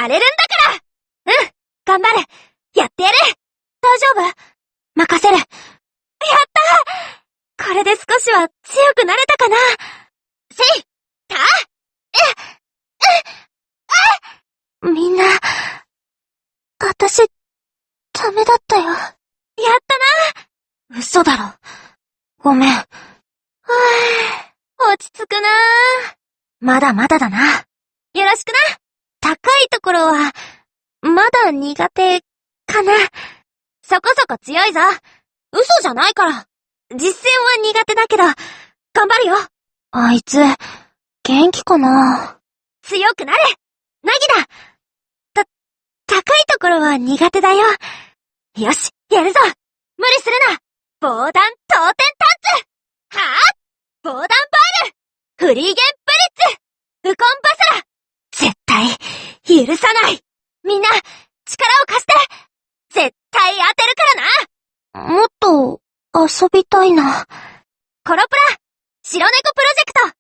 やれるんだから。うん、頑張る。やってやる。大丈夫？任せる。やったー！これで少しは強くなれたかな。せい！た！みんな、私、ダメだったよ。やったな。嘘だろ。ごめん。落ち着くな。まだまだだな。よろしくな。高いところは、まだ苦手、かな。そこそこ強いぞ。嘘じゃないから。実戦は苦手だけど、頑張るよ。あいつ、元気かな。強くなれ。ナギだ。高いところは苦手だよ。よし、やるぞ。無理するな。防弾当天タンツ。はぁ、防弾バール。フリーゲンブリッツ。ウコンバサラ。絶対、許さない。みんな、力を貸して。絶対当てるからな。もっと、遊びたいな。コロプラ、白猫プロジェクト。